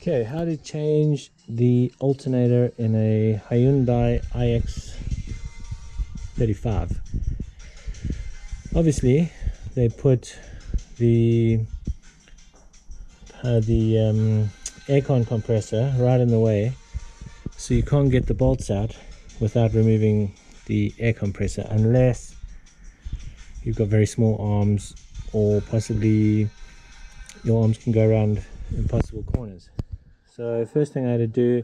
Okay, how to change the alternator in a Hyundai IX35. Obviously, they put the aircon compressor right in the way, so you can't get the bolts out without removing the air compressor, unless you've got very small arms, or possibly your arms can go around impossible corners. So first thing I had to do,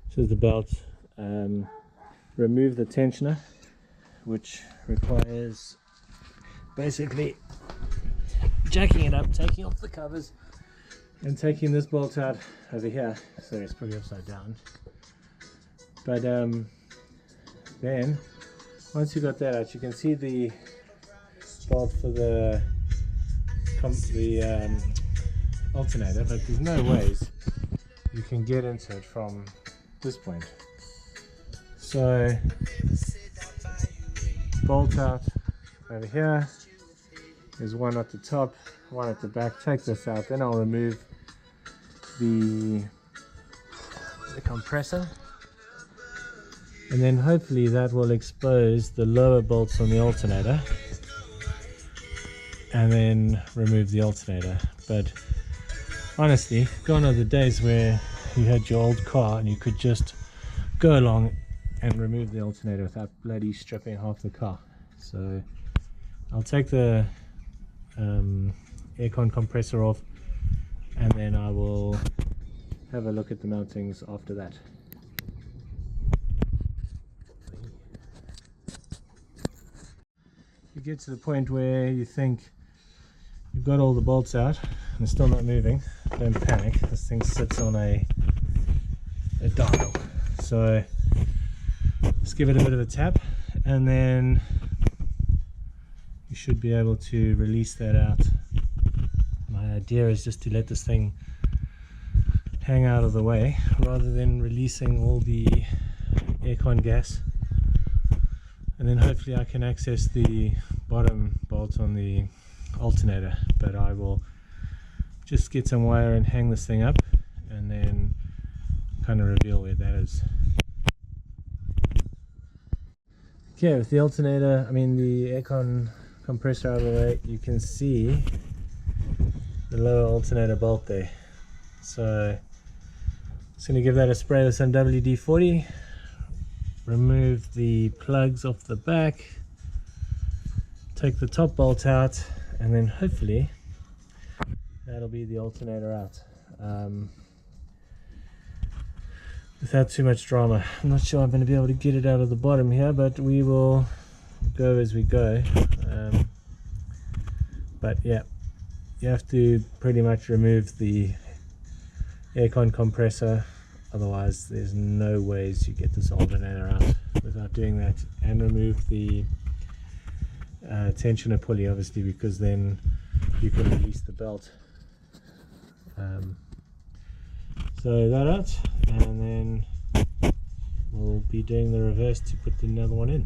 this is the belt, remove the tensioner, which requires basically jacking it up, taking off the covers and taking this bolt out over here. So it's probably upside down, but then once you got that out, you can see the bolt for the alternator, but there's no ways you can get into it from this point. So bolt out over here, there's one at the top, one at the back. Take this out, then I'll remove the compressor, and then hopefully that will expose the lower bolts on the alternator, and then remove the alternator. But honestly, gone are the days where you had your old car and you could just go along and remove the alternator without bloody stripping half the car. So I'll take the aircon compressor off, and then I will have a look at the mountings after that. You get to the point where you think you've got all the bolts out and it's still not moving, don't panic. This thing sits on a dial, so just give it a bit of a tap, and then you should be able to release that out. My idea is just to let this thing hang out of the way rather than releasing all the aircon gas, and then hopefully I can access the bottom bolt on the alternator. But I will just get some wire and hang this thing up, and then kind of reveal where that is. Okay, with the alternator, the aircon compressor out of the way, you can see the lower alternator bolt there. So just going to give that a spray with some WD-40, remove the plugs off the back, take the top bolt out, and then hopefully that'll be the alternator out without too much drama. I'm not sure I'm going to be able to get it out of the bottom here, but we will go as we go. But yeah, you have to pretty much remove the aircon compressor, otherwise there's no ways you get this alternator out without doing that, and remove the tensioner pulley, obviously, because then you can release the belt. So that out, and then we'll be doing the reverse to put another one in.